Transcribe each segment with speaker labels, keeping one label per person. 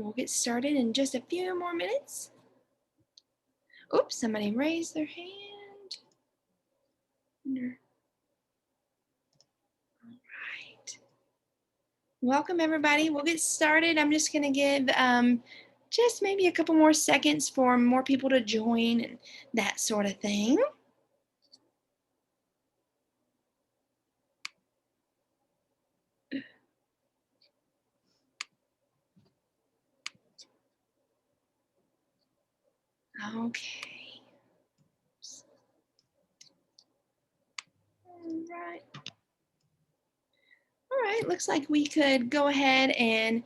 Speaker 1: we'll get started in just a few more minutes. Oops, somebody raised their hand. All right. Welcome, everybody. We'll get started. I'm just going to give just maybe a couple more seconds for more people to join and that sort of thing. Okay. All right, looks like we could go ahead and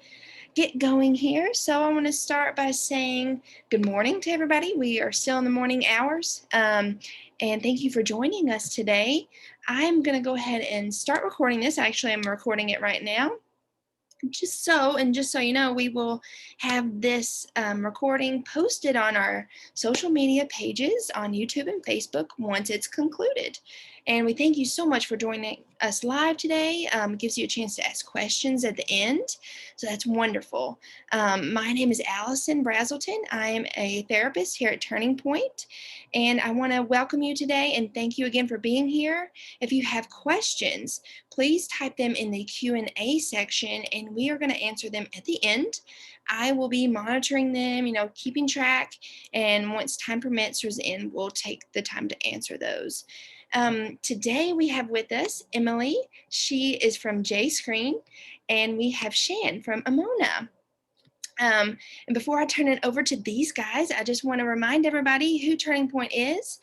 Speaker 1: get going here. So I want to start by saying good morning to everybody. We are still in the morning hours, and thank you for joining us today. I'm going to go ahead and start recording this. Actually, I'm recording it right now. Just so you know, we will have this recording posted on our social media pages on YouTube and Facebook once it's concluded. And we thank you so much for joining us live today. It gives you a chance to ask questions at the end, so that's wonderful. My name is Allison Brazelton. I am a therapist here at Turning Point, and I want to welcome you today and thank you again for being here. If you have questions, please type them in the Q&A section, and we are going to answer them at the end. I will be monitoring them, keeping track, and once time permits towards the end, we'll take the time to answer those. Today we have with us Emily. She is from JScreen, and we have Shan from Amona. And before I turn it over to these guys, I just want to remind everybody who Turning Point is.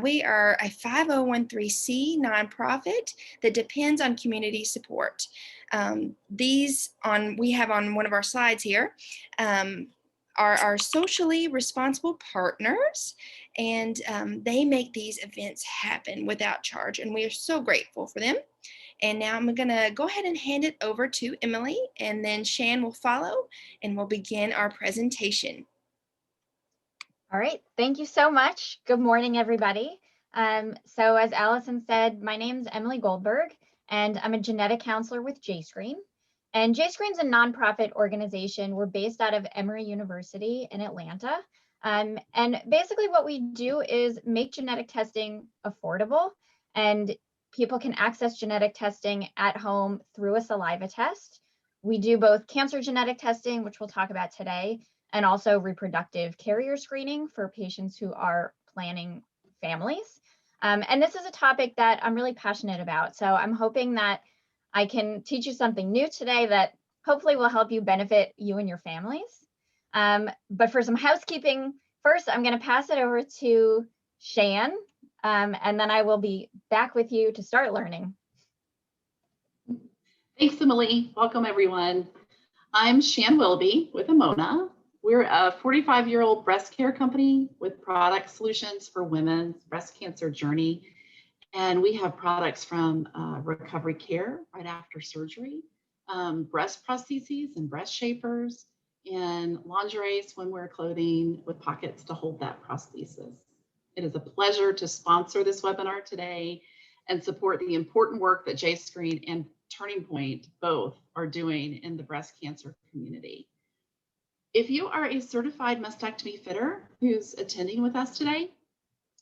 Speaker 1: We are a 501(c) nonprofit that depends on community support. We have on one of our slides here are our socially responsible partners, and they make these events happen without charge, and we are so grateful for them. And now I'm going to go ahead and hand it over to Emily, and then Shan will follow, and we'll begin our presentation.
Speaker 2: All right, thank you so much. Good morning, everybody. So as Allison said, my name is Emily Goldberg, and I'm a genetic counselor with JScreen. And JScreen is a nonprofit organization. We're based out of Emory University in Atlanta. And basically what we do is make genetic testing affordable, and people can access genetic testing at home through a saliva test. We do both cancer genetic testing, which we'll talk about today, and also reproductive carrier screening for patients who are planning families. And this is a topic that I'm really passionate about. So I'm hoping that I can teach you something new today that hopefully will help you benefit you and your families. But for some housekeeping, first, I'm going to pass it over to Shan, and then I will be back with you to start learning.
Speaker 3: Thanks, Emily. Welcome, everyone. I'm Shan Wilby with Amona. We're a 45-year-old breast care company with product solutions for women's breast cancer journey. And we have products from recovery care right after surgery, breast prostheses and breast shapers, and lingerie, swimwear clothing with pockets to hold that prosthesis. It is a pleasure to sponsor this webinar today and support the important work that JScreen and Turning Point both are doing in the breast cancer community. If you are a certified mastectomy fitter who's attending with us today,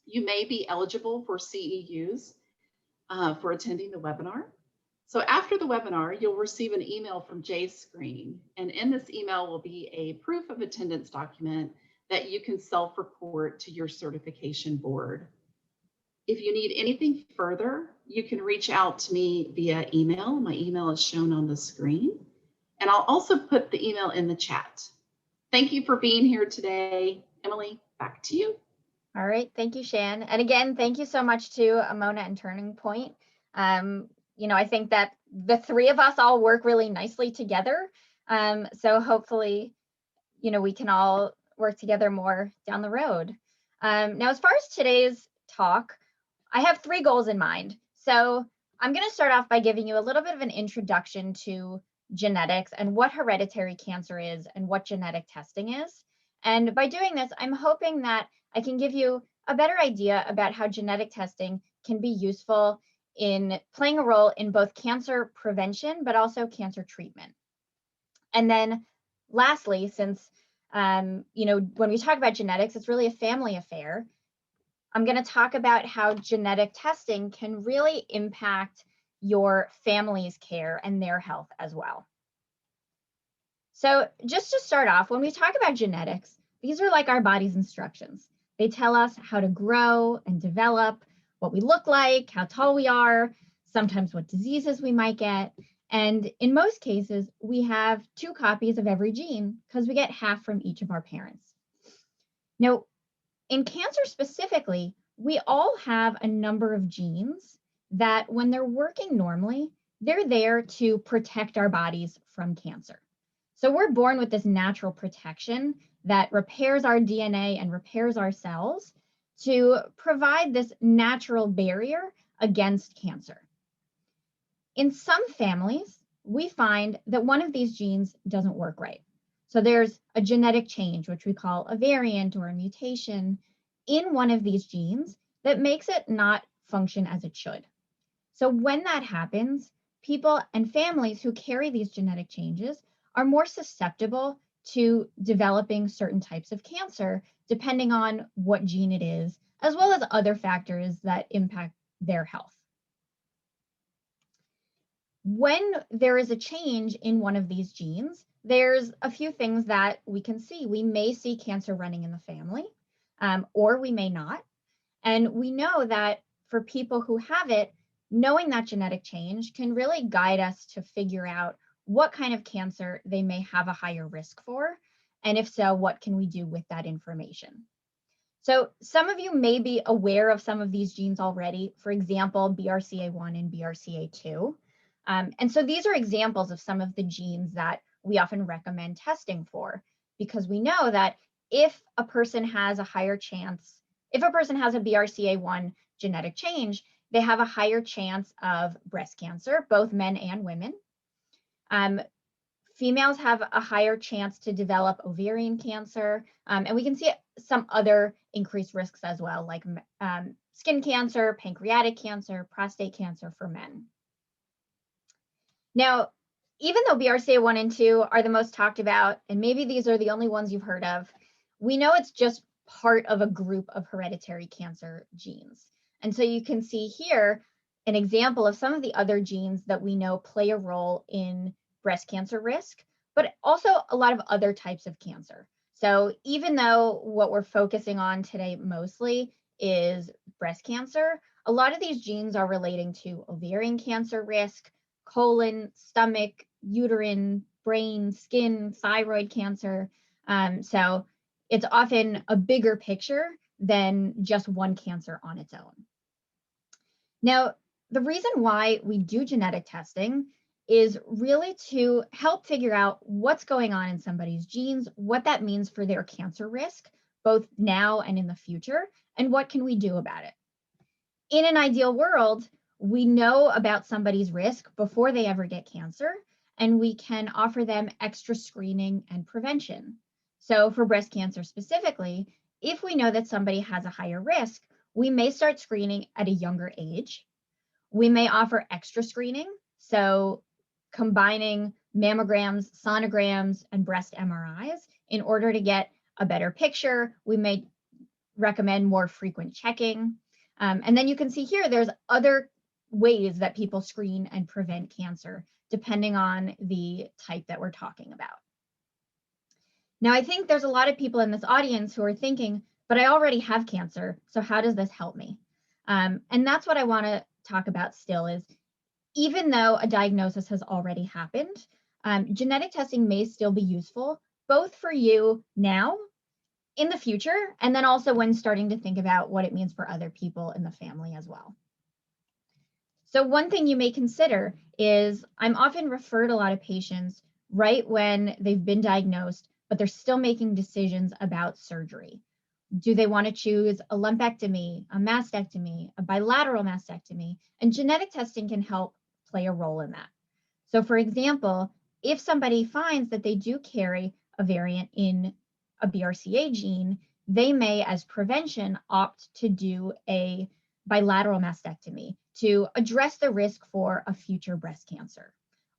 Speaker 3: you may be eligible for CEUs for attending the webinar. So after the webinar, you'll receive an email from JScreen, and in this email will be a proof of attendance document that you can self-report to your certification board. If you need anything further, you can reach out to me via email. My email is shown on the screen, and I'll also put the email in the chat. Thank you for being here today. Emily, back to you.
Speaker 2: All right, thank you, Shan. And again, thank you so much to Amona and Turning Point. I think that the three of us all work really nicely together. So hopefully, we can all work together more down the road. Now, as far as today's talk, I have three goals in mind. So I'm going to start off by giving you a little bit of an introduction to genetics and what hereditary cancer is and what genetic testing is. And by doing this, I'm hoping that I can give you a better idea about how genetic testing can be useful in playing a role in both cancer prevention, but also cancer treatment. And then lastly, since when we talk about genetics, it's really a family affair. I'm going to talk about how genetic testing can really impact your family's care and their health as well. So just to start off, when we talk about genetics, these are like our body's instructions. They tell us how to grow and develop, what we look like, how tall we are, sometimes what diseases we might get. And in most cases, we have 2 copies of every gene because we get half from each of our parents. Now, in cancer specifically, we all have a number of genes that when they're working normally, they're there to protect our bodies from cancer. So we're born with this natural protection that repairs our DNA and repairs our cells to provide this natural barrier against cancer. In some families, we find that one of these genes doesn't work right. So there's a genetic change, which we call a variant or a mutation in one of these genes that makes it not function as it should. So when that happens, people and families who carry these genetic changes are more susceptible to developing certain types of cancer, depending on what gene it is, as well as other factors that impact their health. When there is a change in one of these genes, there's a few things that we can see. We may see cancer running in the family, or we may not. And we know that for people who have it, knowing that genetic change can really guide us to figure out what kind of cancer they may have a higher risk for. And if so, what can we do with that information? So some of you may be aware of some of these genes already, for example, BRCA1 and BRCA2. And so these are examples of some of the genes that we often recommend testing for, because we know that if a person has a higher chance, if a person has a BRCA1 genetic change, they have a higher chance of breast cancer, both men and women. Females have a higher chance to develop ovarian cancer, and we can see some other increased risks as well, like skin cancer, pancreatic cancer, prostate cancer for men. Now, even though BRCA1 and 2 are the most talked about, and maybe these are the only ones you've heard of, we know it's just part of a group of hereditary cancer genes. And so you can see here an example of some of the other genes that we know play a role in breast cancer risk, but also a lot of other types of cancer. So even though what we're focusing on today mostly is breast cancer, a lot of these genes are relating to ovarian cancer risk, colon, stomach, uterine, brain, skin, thyroid cancer. So it's often a bigger picture than just one cancer on its own. Now, the reason why we do genetic testing is really to help figure out what's going on in somebody's genes, what that means for their cancer risk, both now and in the future, and what can we do about it. In an ideal world, we know about somebody's risk before they ever get cancer, and we can offer them extra screening and prevention. So for breast cancer specifically, if we know that somebody has a higher risk, we may start screening at a younger age. We may offer extra screening, so combining mammograms, sonograms, and breast MRIs in order to get a better picture. We may recommend more frequent checking. And then you can see here, there's other ways that people screen and prevent cancer, depending on the type that we're talking about. Now, I think there's a lot of people in this audience who are thinking, but I already have cancer, so how does this help me? And that's what I want to talk about still is, even though a diagnosis has already happened, genetic testing may still be useful, both for you now, in the future, and then also when starting to think about what it means for other people in the family as well. So one thing you may consider is I'm often referred a lot of patients right when they've been diagnosed, but they're still making decisions about surgery. Do they want to choose a lumpectomy, a mastectomy, a bilateral mastectomy? And genetic testing can help play a role in that. So for example, if somebody finds that they do carry a variant in a BRCA gene, they may, as prevention, opt to do a bilateral mastectomy to address the risk for a future breast cancer.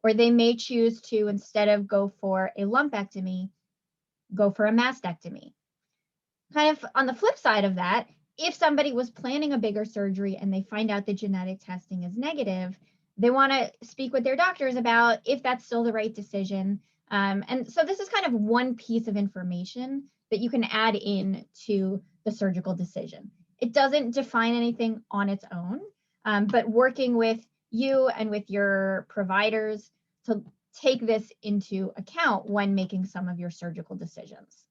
Speaker 2: or they may choose to, instead of go for a lumpectomy, go for a mastectomy. Kind of on the flip side of that, if somebody was planning a bigger surgery and they find out the genetic testing is negative, they want to speak with their doctors about if that's still the right decision. And so this is kind of one piece of information that you can add in to the surgical decision. It doesn't define anything on its own, but working with you and with your providers to take this into account when making some of your surgical decisions.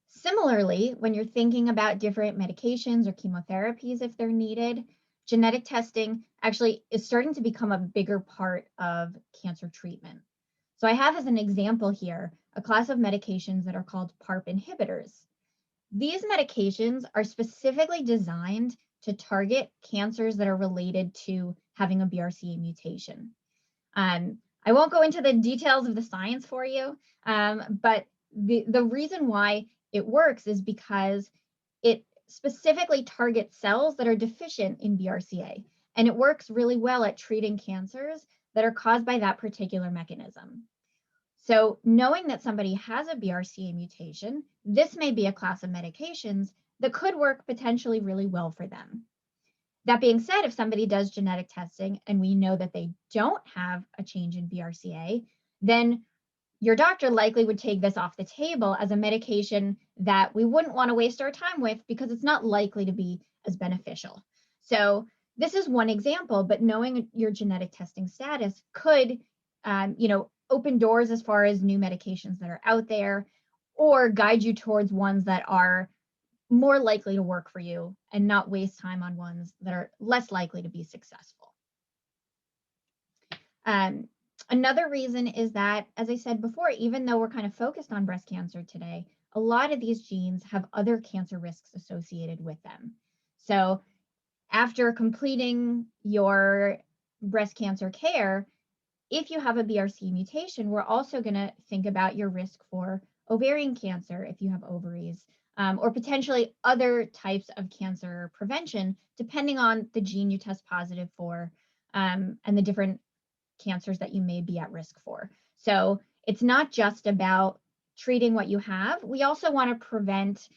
Speaker 2: Similarly, when you're thinking about different medications or chemotherapies, if they're needed, genetic testing actually is starting to become a bigger part of cancer treatment. So I have as an example here, a class of medications that are called PARP inhibitors. These medications are specifically designed to target cancers that are related to having a BRCA mutation. I won't go into the details of the science for you, but the reason why it works is because it specifically targets cells that are deficient in BRCA, and it works really well at treating cancers that are caused by that particular mechanism. So knowing that somebody has a BRCA mutation, this may be a class of medications that could work potentially really well for them. That being said, if somebody does genetic testing and we know that they don't have a change in BRCA, then your doctor likely would take this off the table as a medication that we wouldn't want to waste our time with because it's not likely to be as beneficial. So this is one example, but knowing your genetic testing status could, open doors as far as new medications that are out there, or guide you towards ones that are more likely to work for you and not waste time on ones that are less likely to be successful. Another reason is that, as I said before, even though we're kind of focused on breast cancer today, a lot of these genes have other cancer risks associated with them. So after completing your breast cancer care, if you have a BRCA mutation, we're also going to think about your risk for ovarian cancer if you have ovaries, or potentially other types of cancer prevention, depending on the gene you test positive for, and the different cancers that you may be at risk for. So it's not just about treating what you have. We also want to prevent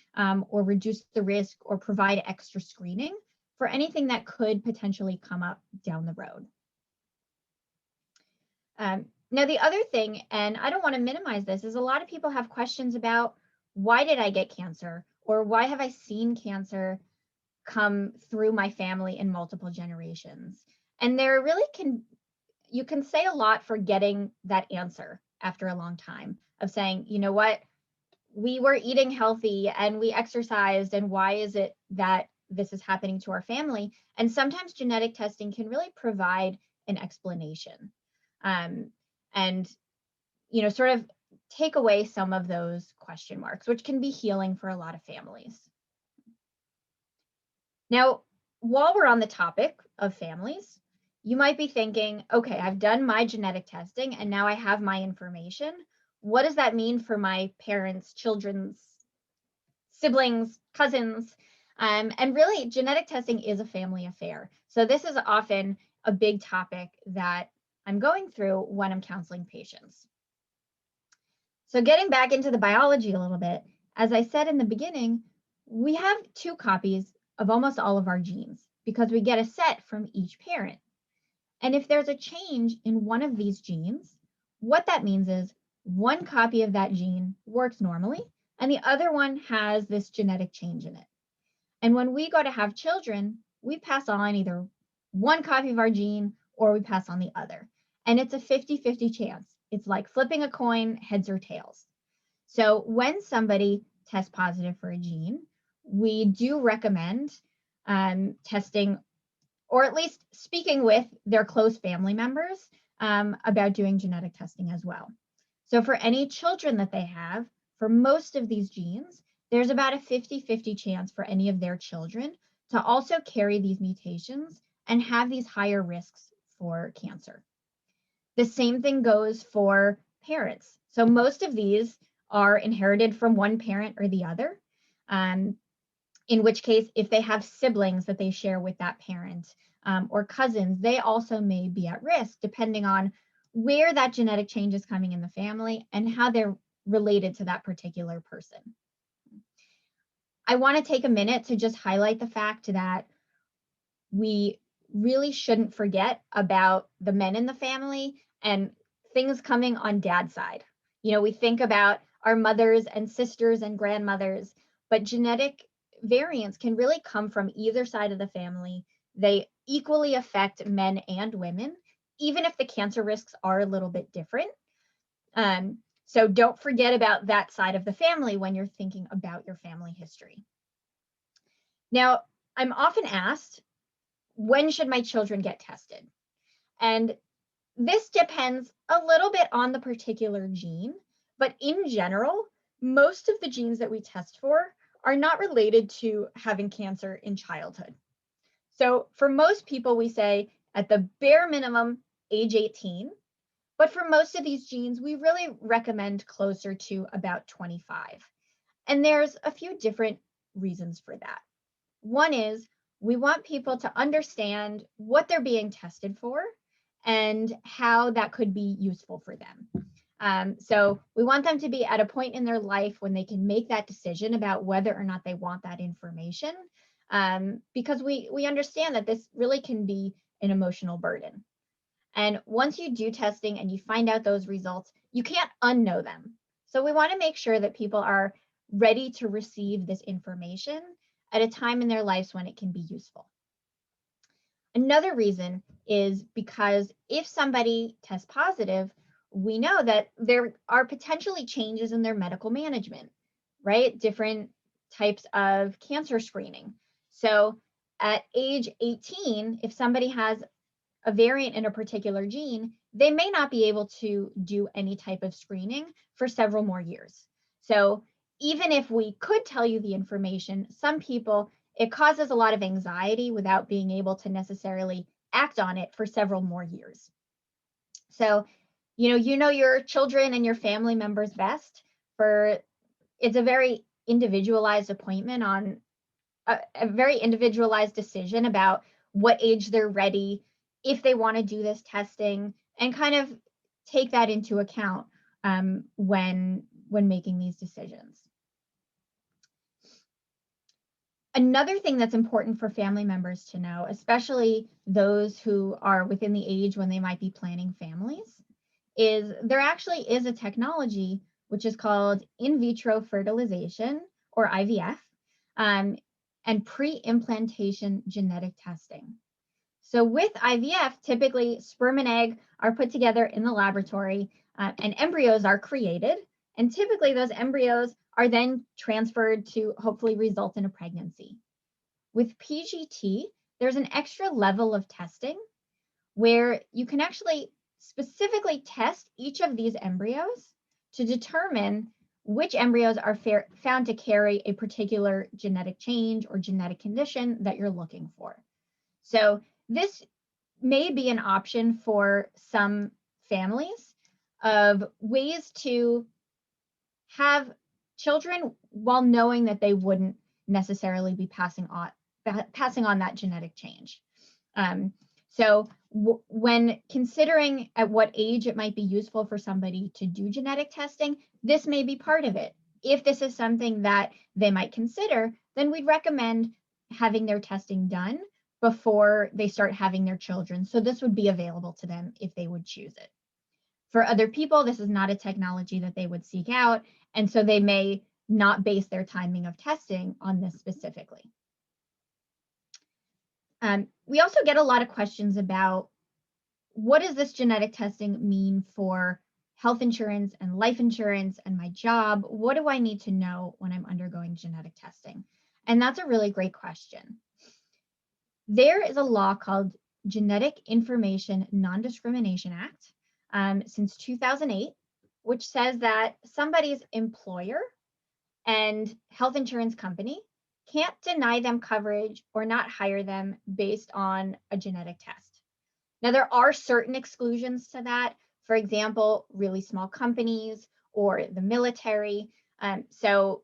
Speaker 2: or reduce the risk or provide extra screening for anything that could potentially come up down the road. Now, the other thing, and I don't want to minimize this, is a lot of people have questions about why did I get cancer, or why have I seen cancer come through my family in multiple generations? And there really you can say a lot for getting that answer after a long time of saying, you know what, we were eating healthy and we exercised, and why is it that this is happening to our family? And sometimes genetic testing can really provide an explanation. And sort of take away some of those question marks, which can be healing for a lot of families. Now, while we're on the topic of families, you might be thinking, okay, I've done my genetic testing and now I have my information. What does that mean for my parents, children's, siblings, cousins? And really, genetic testing is a family affair. So this is often a big topic that I'm going through when I'm counseling patients. So getting back into the biology a little bit, as I said in the beginning, we have 2 copies of almost all of our genes because we get a set from each parent. And if there's a change in one of these genes, what that means is one copy of that gene works normally and the other one has this genetic change in it. And when we go to have children, we pass on either one copy of our gene or we pass on the other. And it's a 50-50 chance. It's like flipping a coin, heads or tails. So when somebody tests positive for a gene, we do recommend testing, or at least speaking with their close family members about doing genetic testing as well. So for any children that they have, for most of these genes, there's about a 50-50 chance for any of their children to also carry these mutations and have these higher risks for cancer. The same thing goes for parents. So most of these are inherited from one parent or the other, in which case, if they have siblings that they share with that parent, or cousins, they also may be at risk depending on where that genetic change is coming in the family and how they're related to that particular person. I want to take a minute to just highlight the fact that we really shouldn't forget about the men in the family and things coming on dad's side. We think about our mothers and sisters and grandmothers, but genetic variants can really come from either side of the family. They equally affect men and women, even if the cancer risks are a little bit different. So don't forget about that side of the family when you're thinking about your family history. Now, I'm often asked, when should my children get tested? And this depends a little bit on the particular gene, but in general, most of the genes that we test for are not related to having cancer in childhood. So for most people, we say at the bare minimum, age 18, but for most of these genes, we really recommend closer to about 25. And there's a few different reasons for that. One is we want people to understand what they're being tested for and how that could be useful for them. So we want them to be at a point in their life when they can make that decision about whether or not they want that information, because we understand that this really can be an emotional burden. And once you do testing and you find out those results, you can't unknow them. So we want to make sure that people are ready to receive this information at a time in their lives when it can be useful. Another reason is because if somebody tests positive, we know that there are potentially changes in their medical management, right? Different types of cancer screening. So at age 18, if somebody has a variant in a particular gene, they may not be able to do any type of screening for several more years. So even if we could tell you the information, some people, it causes a lot of anxiety without being able to necessarily act on it for several more years. So, you know your children and your family members best. It's a very individualized appointment on a very individualized decision about what age they're ready, if they want to do this testing, and kind of take that into account when making these decisions. Another thing that's important for family members to know, especially those who are within the age when they might be planning families, is there actually is a technology which is called in vitro fertilization, or IVF, and pre-implantation genetic testing. So with IVF, typically sperm and egg are put together in the laboratory and embryos are created. And typically those embryos are then transferred to hopefully result in a pregnancy. With PGT, there's an extra level of testing where you can actually specifically test each of these embryos to determine which embryos are found to carry a particular genetic change or genetic condition that you're looking for. So this may be an option for some families of ways to have children while knowing that they wouldn't necessarily be passing on that genetic change. So when considering at what age it might be useful for somebody to do genetic testing, this may be part of it. If this is something that they might consider, then we'd recommend having their testing done before they start having their children. So this would be available to them if they would choose it. For other people, this is not a technology that they would seek out, and so they may not base their timing of testing on this specifically. We also get a lot of questions about what does this genetic testing mean for health insurance and life insurance and my job? What do I need to know when I'm undergoing genetic testing? And that's a really great question. There is a law called Genetic Information Non-Discrimination Act since 2008, which says that somebody's employer and health insurance company can't deny them coverage or not hire them based on a genetic test. Now, there are certain exclusions to that. For example, really small companies or the military. So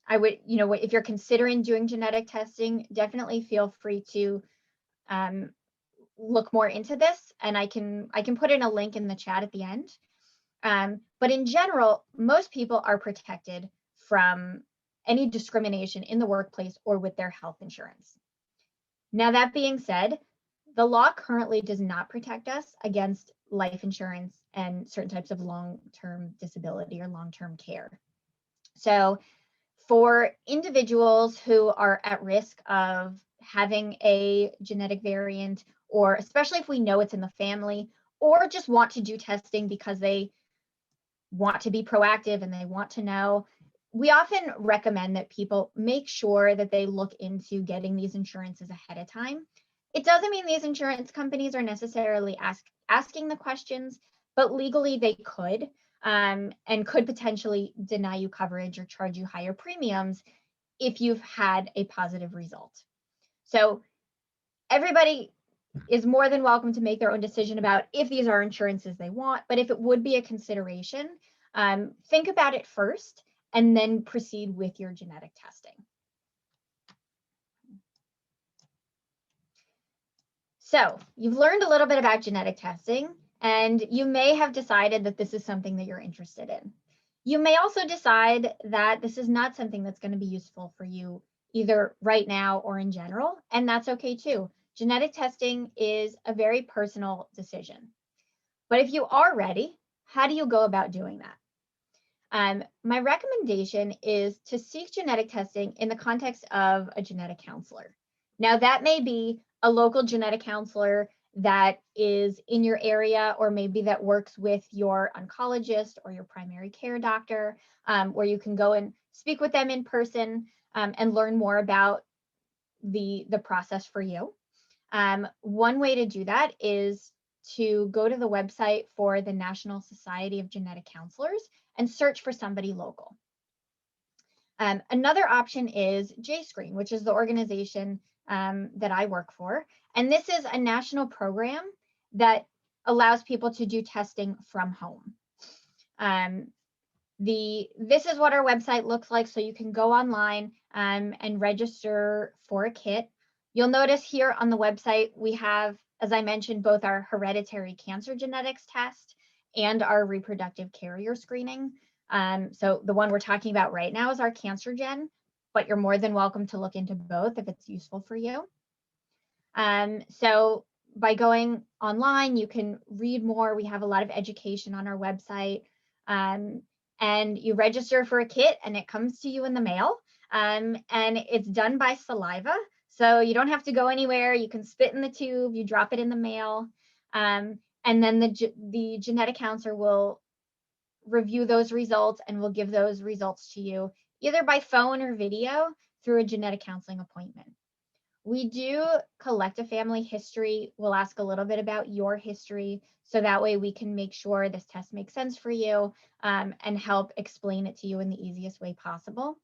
Speaker 2: I would, if you're considering doing genetic testing, definitely feel free to look more into this, and I can put in a link in the chat at the end. But in general, most people are protected from any discrimination in the workplace or with their health insurance. Now, that being said, the law currently does not protect us against life insurance and certain types of long-term disability or long-term care. So for individuals who are at risk of having a genetic variant, or especially if we know it's in the family, or just want to do testing because they want to be proactive and they want to know, we often recommend that people make sure that they look into getting these insurances ahead of time. It doesn't mean these insurance companies are necessarily asking the questions, but legally they could, and could potentially deny you coverage or charge you higher premiums if you've had a positive result. So everybody is more than welcome to make their own decision about if these are insurances they want, but if it would be a consideration, think about it first and then proceed with your genetic testing. So you've learned a little bit about genetic testing, and you may have decided that this is something that you're interested in. You may also decide that this is not something that's going to be useful for you either right now or in general, and that's okay too. Genetic testing is a very personal decision. But if you are ready, how do you go about doing that? My recommendation is to seek genetic testing in the context of a genetic counselor. Now, that may be a local genetic counselor that is in your area, or maybe that works with your oncologist or your primary care doctor, where you can go and speak with them in person and learn more about the process for you. One way to do that is to go to the website for the National Society of Genetic Counselors and search for somebody local. Another option is JScreen, which is the organization that I work for. And this is a national program that allows people to do testing from home. This is what our website looks like. So you can go online and register for a kit. You'll notice here on the website, we have, as I mentioned, both our hereditary cancer genetics test and our reproductive carrier screening. So the one we're talking about right now is our cancer gen, but you're more than welcome to look into both if it's useful for you. So by going online, you can read more. We have a lot of education on our website. And you register for a kit and it comes to you in the mail. And it's done by saliva. So you don't have to go anywhere. You can spit in the tube, you drop it in the mail. And then the genetic counselor will review those results and will give those results to you either by phone or video through a genetic counseling appointment. We do collect a family history. We'll ask a little bit about your history, so that way we can make sure this test makes sense for you and help explain it to you in the easiest way possible.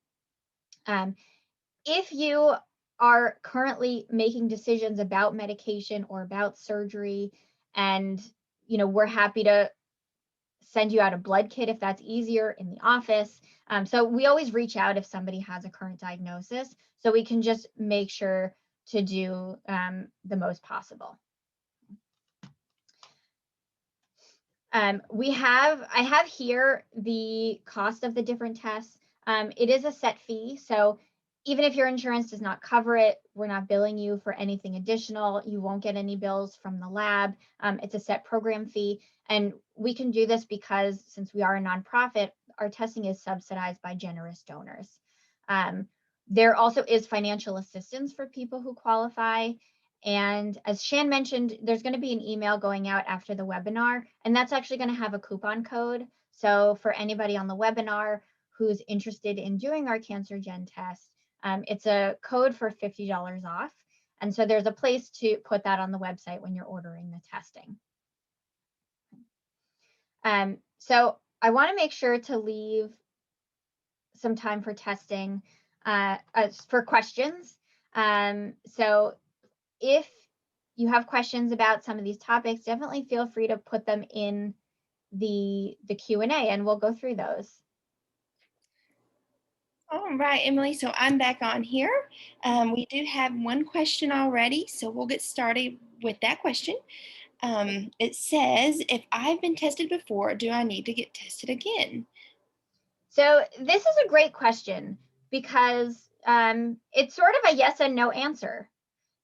Speaker 2: If you are currently making decisions about medication or about surgery, and we're happy to send you out a blood kit if that's easier in the office. So we always reach out if somebody has a current diagnosis, so we can just make sure to do the most possible. I have here the cost of the different tests. It is a set fee, so even if your insurance does not cover it, we're not billing you for anything additional. You won't get any bills from the lab. It's a set program fee, and we can do this because since we are a nonprofit, our testing is subsidized by generous donors. There also is financial assistance for people who qualify. And as Shan mentioned, there's going to be an email going out after the webinar, and that's actually going to have a coupon code. So for anybody on the webinar who's interested in doing our cancer gen test, it's a code for $50 off. And so there's a place to put that on the website when you're ordering the testing. So I want to make sure to leave some time for testing, for questions. So if you have questions about some of these topics, definitely feel free to put them in the Q&A and we'll go through those.
Speaker 1: All right, Emily, so I'm back on here. We do have one question already, so we'll get started with that question. It says, if I've been tested before, do I need to get tested again?
Speaker 2: So this is a great question because it's sort of a yes and no answer.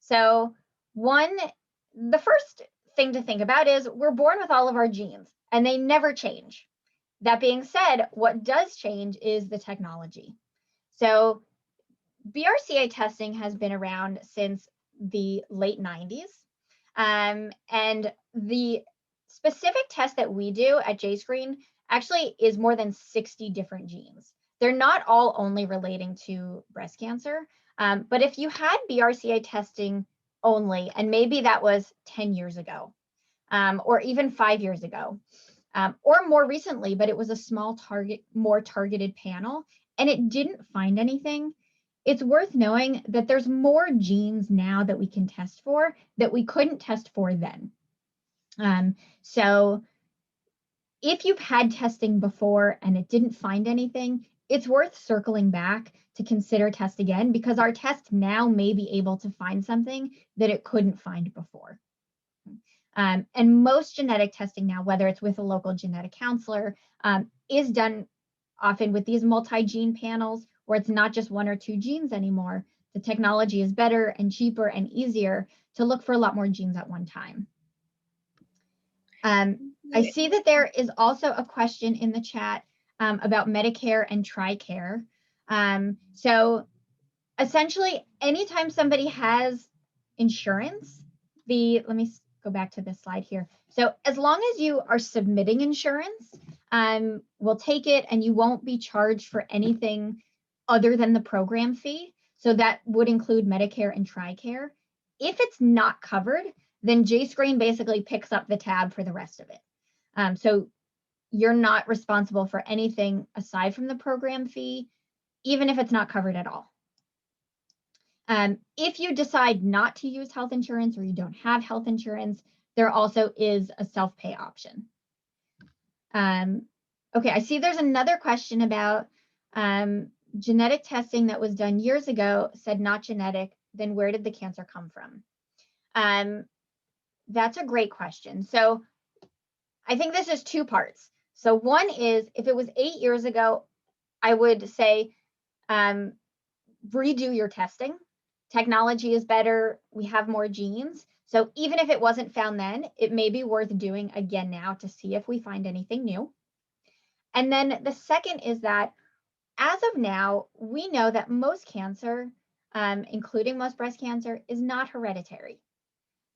Speaker 2: So the first thing to think about is we're born with all of our genes and they never change. That being said, what does change is the technology. So BRCA testing has been around since the late 90s. And the specific test that we do at JScreen actually is more than 60 different genes. They're not all only relating to breast cancer, but if you had BRCA testing only, and maybe that was 10 years ago, or even 5 years ago, or more recently, but it was a small more targeted panel, and it didn't find anything, it's worth knowing that there's more genes now that we can test for that we couldn't test for then. So if you've had testing before and it didn't find anything, it's worth circling back to consider test again, because our test now may be able to find something that it couldn't find before. And most genetic testing now, whether it's with a local genetic counselor, is done often with these multi-gene panels where it's not just 1 or 2 genes anymore. The technology is better and cheaper and easier to look for a lot more genes at one time. I see that there is also a question in the chat about Medicare and TRICARE. So essentially, anytime somebody has insurance, let me go back to this slide here. So as long as you are submitting insurance, we'll take it and you won't be charged for anything other than the program fee. So that would include Medicare and TRICARE. If it's not covered, then JScreen basically picks up the tab for the rest of it. So you're not responsible for anything aside from the program fee, even if it's not covered at all. If you decide not to use health insurance or you don't have health insurance, there also is a self-pay option. Okay, I see there's another question about genetic testing that was done years ago said not genetic, then where did the cancer come from? That's a great question. So I think this is 2 parts. So one is, if it was 8 years ago, I would say redo your testing. Technology is better, we have more genes. So even if it wasn't found then, it may be worth doing again now to see if we find anything new. And then the second is that as of now, we know that most cancer, including most breast cancer, is not hereditary.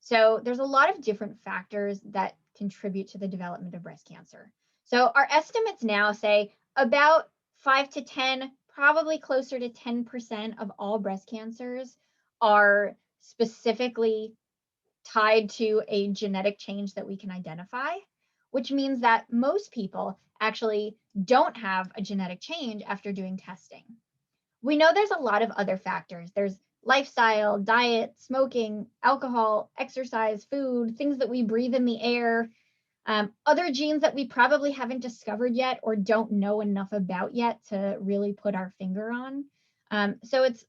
Speaker 2: So there's a lot of different factors that contribute to the development of breast cancer. So our estimates now say about 5 to 10, probably closer to 10% of all breast cancers are specifically tied to a genetic change that we can identify, which means that most people actually don't have a genetic change after doing testing. We know there's a lot of other factors. There's lifestyle, diet, smoking, alcohol, exercise, food, things that we breathe in the air, other genes that we probably haven't discovered yet or don't know enough about yet to really put our finger on. So it's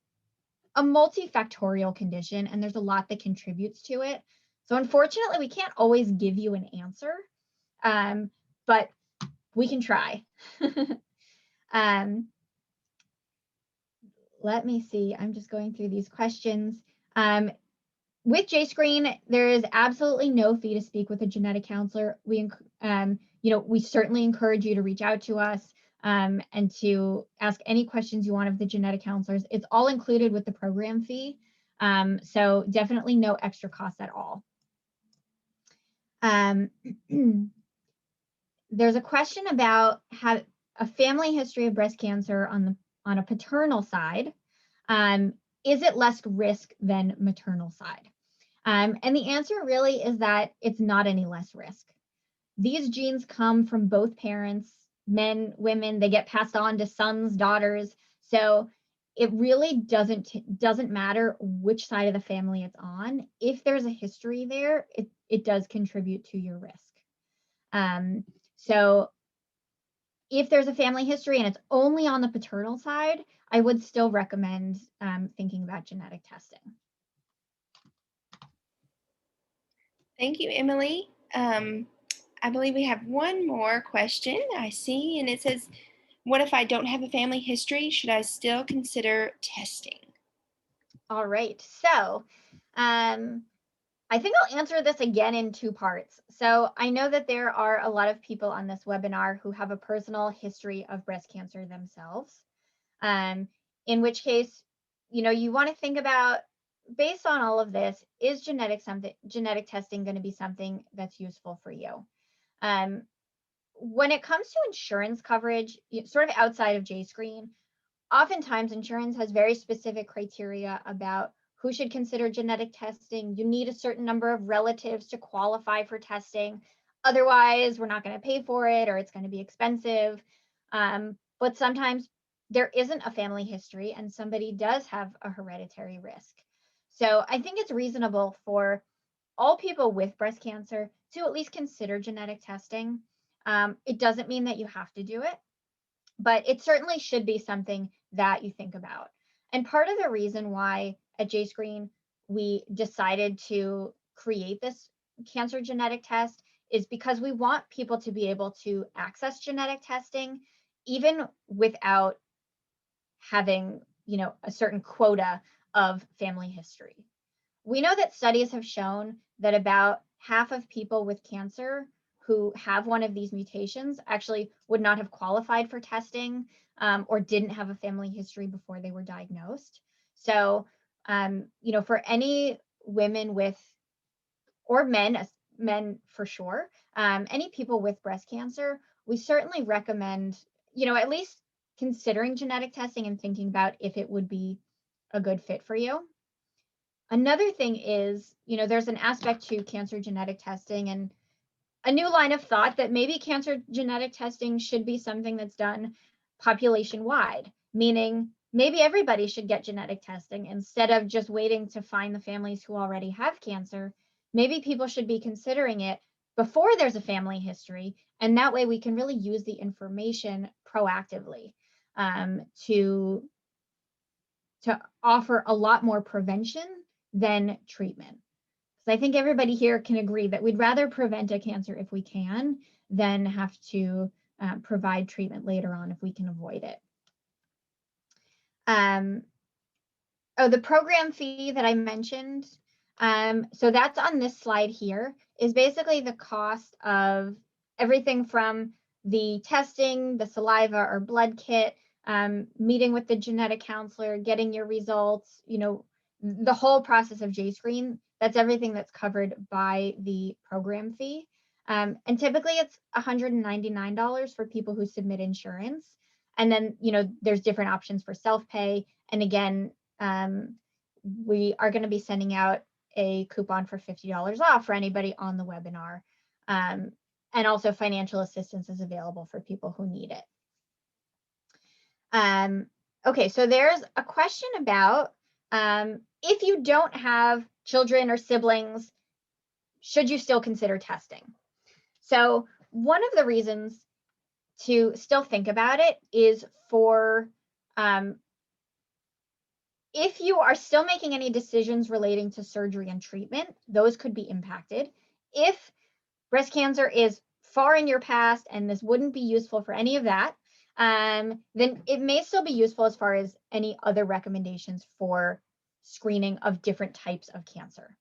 Speaker 2: a multifactorial condition and there's a lot that contributes to it. So unfortunately, we can't always give you an answer, but we can try. Let me see, I'm just going through these questions. With JScreen, there is absolutely no fee to speak with a genetic counselor. We certainly encourage you to reach out to us and to ask any questions you want of the genetic counselors. It's all included with the program fee. So definitely no extra cost at all. There's a question about a family history of breast cancer on a paternal side. Is it less risk than maternal side? And the answer really is that it's not any less risk. These genes come from both parents, men, women, they get passed on to sons, daughters. So it really doesn't matter which side of the family it's on. If there's a history there, it does contribute to your risk. So if there's a family history and it's only on the paternal side, I would still recommend thinking about genetic testing.
Speaker 1: Thank you, Emily. I believe we have one more question I see, and it says, what if I don't have a family history? Should I still consider testing?
Speaker 2: All right, so I think I'll answer this again in two parts. So I know that there are a lot of people on this webinar who have a personal history of breast cancer themselves. In which case, you want to think about, based on all of this, is genetic testing going to be something that's useful for you? Um, when it comes to insurance coverage, sort of outside of JScreen, oftentimes insurance has very specific criteria about who should consider genetic testing. You need a certain number of relatives to qualify for testing. Otherwise, we're not going to pay for it, or it's going to be expensive. But sometimes there isn't a family history and somebody does have a hereditary risk. So I think it's reasonable for all people with breast cancer to at least consider genetic testing. It doesn't mean that you have to do it, but it certainly should be something that you think about. And part of the reason why at JScreen we decided to create this cancer genetic test is because we want people to be able to access genetic testing even without having, a certain quota of family history. We know that studies have shown that about half of people with cancer who have one of these mutations actually would not have qualified for testing, or didn't have a family history before they were diagnosed. So, for any women with, or men for sure, any people with breast cancer, we certainly recommend, at least considering genetic testing and thinking about if it would be a good fit for you. Another thing is, there's an aspect to cancer genetic testing and a new line of thought that maybe cancer genetic testing should be something that's done population wide, meaning maybe everybody should get genetic testing instead of just waiting to find the families who already have cancer. Maybe people should be considering it before there's a family history, and that way we can really use the information proactively, to offer a lot more prevention than treatment. So I think everybody here can agree that we'd rather prevent a cancer if we can than have to provide treatment later on if we can avoid it. The program fee that I mentioned, so that's on this slide here, is basically the cost of everything from the testing, the saliva or blood kit, meeting with the genetic counselor, getting your results, the whole process of JScreen. That's everything that's covered by the program fee. And typically it's $199 for people who submit insurance. And then, there's different options for self-pay. And again, we are going to be sending out a coupon for $50 off for anybody on the webinar. And also financial assistance is available for people who need it. Okay, so there's a question about, if you don't have children or siblings, should you still consider testing? So one of the reasons to still think about it is for, if you are still making any decisions relating to surgery and treatment, those could be impacted. If breast cancer is far in your past and this wouldn't be useful for any of that, then it may still be useful as far as any other recommendations for screening of different types of cancer.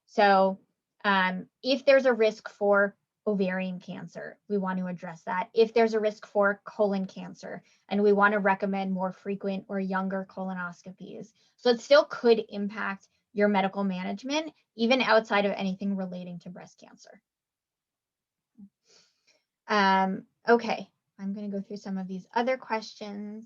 Speaker 2: So if there's a risk for ovarian cancer, we want to address that. If there's a risk for colon cancer, and we want to recommend more frequent or younger colonoscopies. So it still could impact your medical management, even outside of anything relating to breast cancer. Okay, I'm going to go through some of these other questions.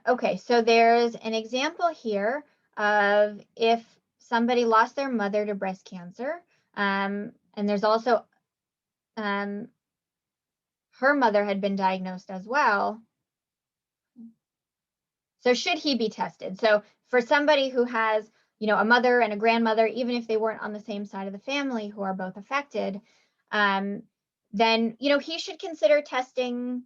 Speaker 2: Okay, so there's an example here of if somebody lost their mother to breast cancer, and there's also her mother had been diagnosed as well. So should he be tested? So for somebody who has, a mother and a grandmother, even if they weren't on the same side of the family who are both affected, then, he should consider testing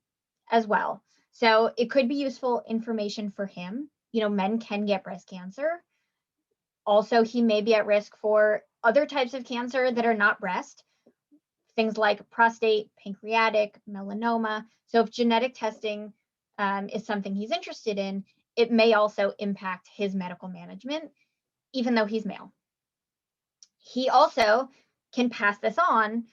Speaker 2: as well. So it could be useful information for him. Men can get breast cancer. Also, he may be at risk for other types of cancer that are not breast, things like prostate, pancreatic, melanoma. So if genetic testing is something he's interested in, it may also impact his medical management, even though he's male. He also can pass this on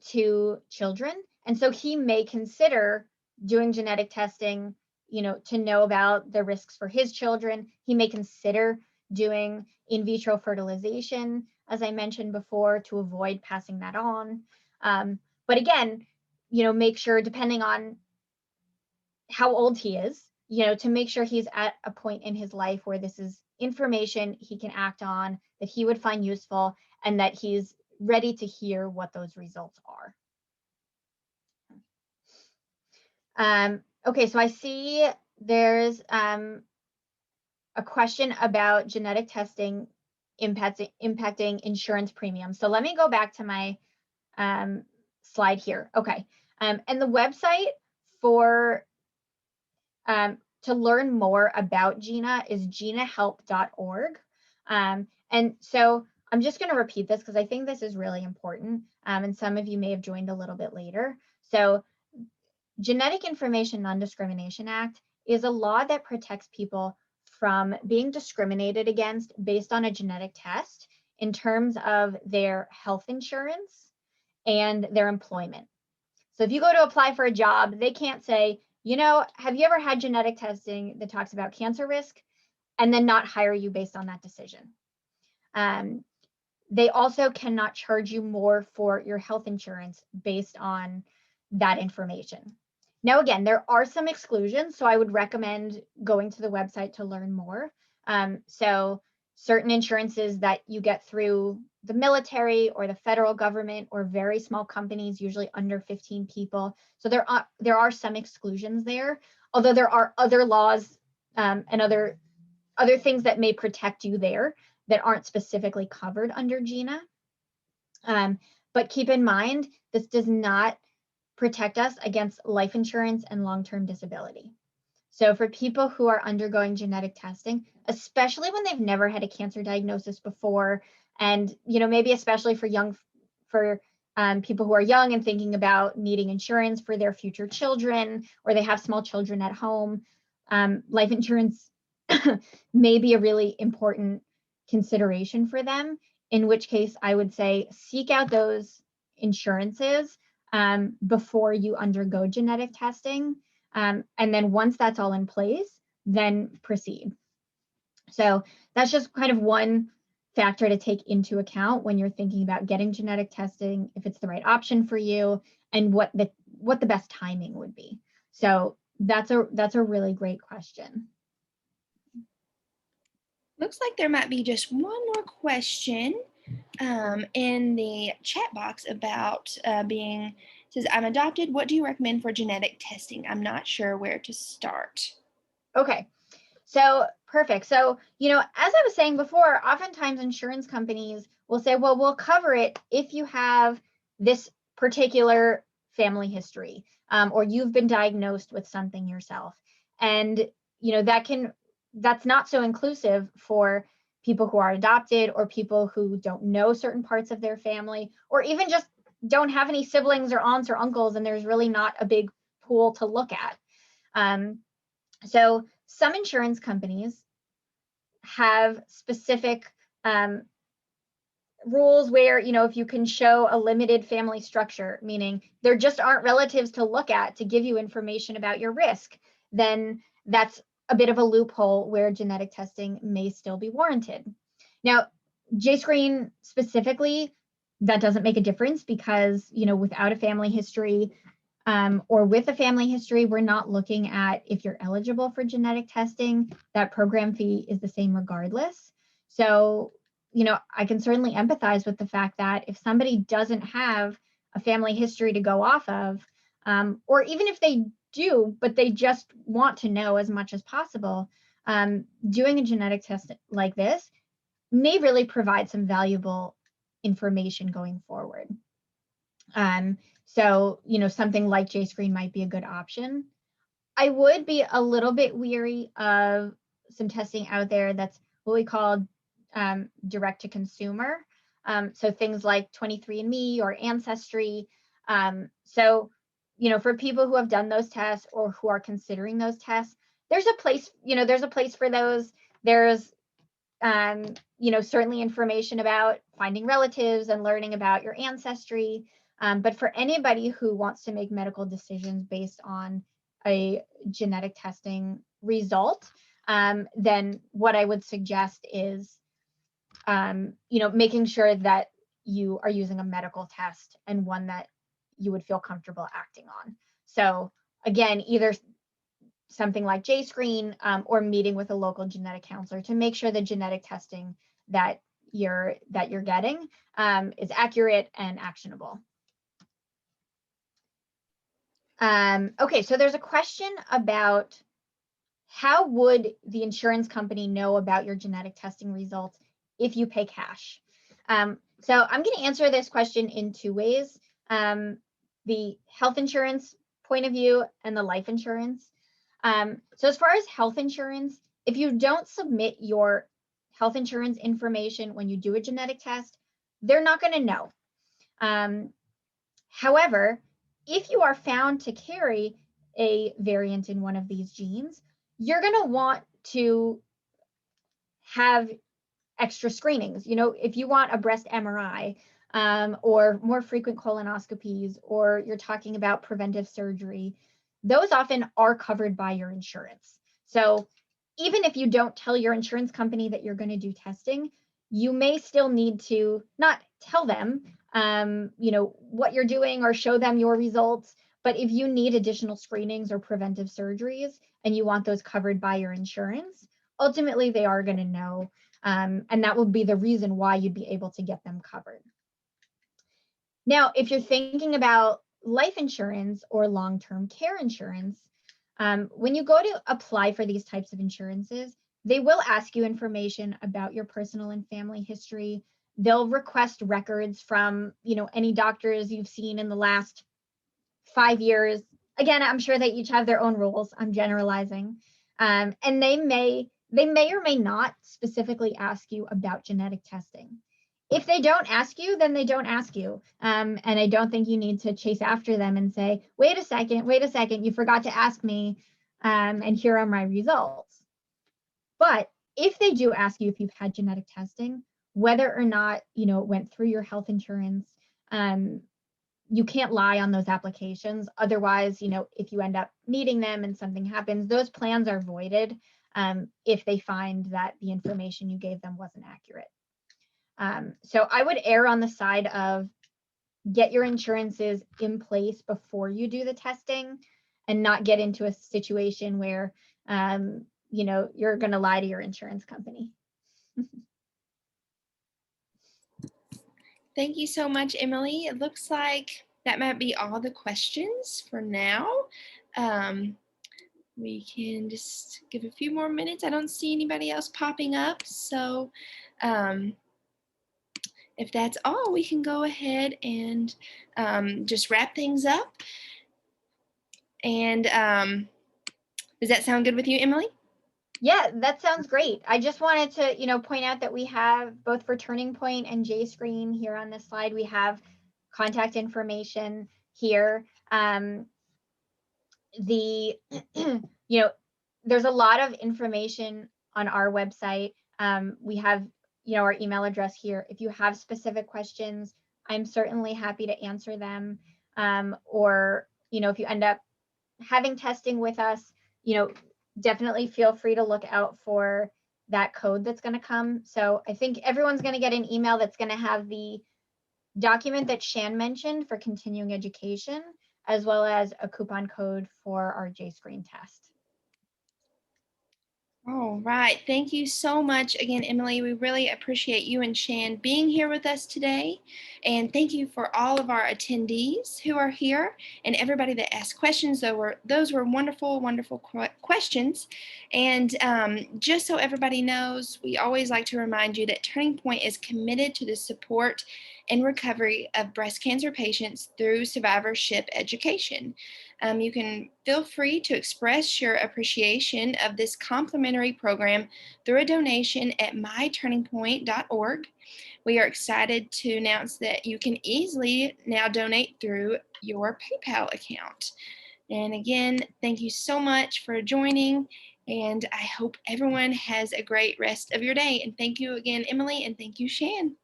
Speaker 2: to children. And so he may consider doing genetic testing, to know about the risks for his children. He may consider doing in vitro fertilization, as I mentioned before, to avoid passing that on. But again, make sure, depending on how old he is, to make sure he's at a point in his life where this is information he can act on, that he would find useful, and that he's ready to hear what those results are. Okay, so I see there's a question about genetic testing impacting insurance premiums. So let me go back to my slide here. Okay, and the website for to learn more about GINA is ginahelp.org. And so I'm just going to repeat this because I think this is really important, and some of you may have joined a little bit later. So Genetic Information Non-Discrimination Act is a law that protects people from being discriminated against based on a genetic test in terms of their health insurance and their employment. So if you go to apply for a job, they can't say, have you ever had genetic testing that talks about cancer risk, and then not hire you based on that decision. They also cannot charge you more for your health insurance based on that information. Now, again, there are some exclusions, so I would recommend going to the website to learn more. So certain insurances that you get through the military or the federal government or very small companies, usually under 15 people. So there are some exclusions there, although there are other laws and other things that may protect you there that aren't specifically covered under GINA. But keep in mind, this does not protect us against life insurance and long-term disability. So for people who are undergoing genetic testing, especially when they've never had a cancer diagnosis before, and maybe especially for people who are young and thinking about needing insurance for their future children, or they have small children at home, life insurance may be a really important consideration for them, in which case I would say seek out those insurances before you undergo genetic testing. And then once that's all in place, then proceed. So that's just kind of one factor to take into account when you're thinking about getting genetic testing, if it's the right option for you, and what the best timing would be. So that's a really great question.
Speaker 1: Looks like there might be just one more question in the chat box about says, I'm adopted. What do you recommend for genetic testing? I'm not sure where to start.
Speaker 2: Okay, so perfect. So, as I was saying before, oftentimes insurance companies will say, well, we'll cover it if you have this particular family history, or you've been diagnosed with something yourself. And, that's not so inclusive for people who are adopted, or people who don't know certain parts of their family, or even just don't have any siblings or aunts or uncles, and there's really not a big pool to look at. So some insurance companies have specific rules where, if you can show a limited family structure, meaning there just aren't relatives to look at to give you information about your risk, then that's a bit of a loophole where genetic testing may still be warranted. Now, JScreen specifically, that doesn't make a difference because, without a family history, or with a family history, we're not looking at if you're eligible for genetic testing. That program fee is the same regardless. So, I can certainly empathize with the fact that if somebody doesn't have a family history to go off of, or even if they do, but they just want to know as much as possible, doing a genetic test like this may really provide some valuable information going forward. So, something like JScreen might be a good option. I would be a little bit weary of some testing out there that's what we call direct to consumer. So things like 23andMe or Ancestry. So, for people who have done those tests or who are considering those tests, there's a place, there's a place for those. There's, certainly information about finding relatives and learning about your ancestry. But for anybody who wants to make medical decisions based on a genetic testing result, then what I would suggest is, making sure that you are using a medical test and one that you would feel comfortable acting on. So again, either something like JScreen or meeting with a local genetic counselor to make sure the genetic testing that you're getting is accurate and actionable. Okay, so there's a question about how would the insurance company know about your genetic testing results if you pay cash? So I'm going to answer this question in two ways, the health insurance point of view and the life insurance. So as far as health insurance, if you don't submit your health insurance information when you do a genetic test, they're not going to know. However, if you are found to carry a variant in one of these genes, you're going to want to have extra screenings. If you want a breast MRI or more frequent colonoscopies, or you're talking about preventive surgery, those often are covered by your insurance. So even if you don't tell your insurance company that you're going to do testing, you may still need to not tell them, what you're doing or show them your results. But if you need additional screenings or preventive surgeries and you want those covered by your insurance, ultimately they are going to know. And that will be the reason why you'd be able to get them covered. Now, if you're thinking about life insurance or long-term care insurance, when you go to apply for these types of insurances, they will ask you information about your personal and family history. They'll request records from, any doctors you've seen in the last 5 years. Again, I'm sure they each have their own rules. I'm generalizing. And they may or may not specifically ask you about genetic testing. If they don't ask you, then they don't ask you. And I don't think you need to chase after them and say, wait a second, you forgot to ask me, and here are my results. But if they do ask you if you've had genetic testing, whether or not, it went through your health insurance, you can't lie on those applications. Otherwise, if you end up needing them and something happens, those plans are voided if they find that the information you gave them wasn't accurate. So I would err on the side of get your insurances in place before you do the testing and not get into a situation where, you're going to lie to your insurance company.
Speaker 1: Thank you so much, Emily. It looks like that might be all the questions for now. We can just give a few more minutes. I don't see anybody else popping up. So if that's all, we can go ahead and just wrap things up. And does that sound good with you, Emily?
Speaker 2: Yeah, that sounds great. I just wanted to, point out that we have both for Turning Point and JScreen here on this slide, we have contact information here. There's a lot of information on our website. We have, our email address here. If you have specific questions, I'm certainly happy to answer them. Or, if you end up having testing with us, definitely feel free to look out for that code that's going to come. So I think everyone's going to get an email that's going to have the document that Shan mentioned for continuing education, as well as a coupon code for our JScreen test.
Speaker 1: All right. Thank you so much again, Emily. We really appreciate you and Shan being here with us today. And thank you for all of our attendees who are here and everybody that asked questions. Those were wonderful, wonderful questions. And just so everybody knows, we always like to remind you that Turning Point is committed to the support and recovery of breast cancer patients through survivorship education. You can feel free to express your appreciation of this complimentary program through a donation at myturningpoint.org. We are excited to announce that you can easily now donate through your PayPal account. And again, thank you so much for joining, and I hope everyone has a great rest of your day. And thank you again, Emily, and thank you, Shan.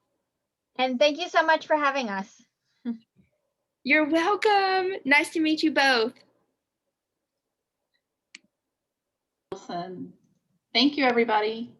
Speaker 2: And thank you so much for having us.
Speaker 1: You're welcome. Nice to meet you both.
Speaker 3: Awesome. Thank you, everybody.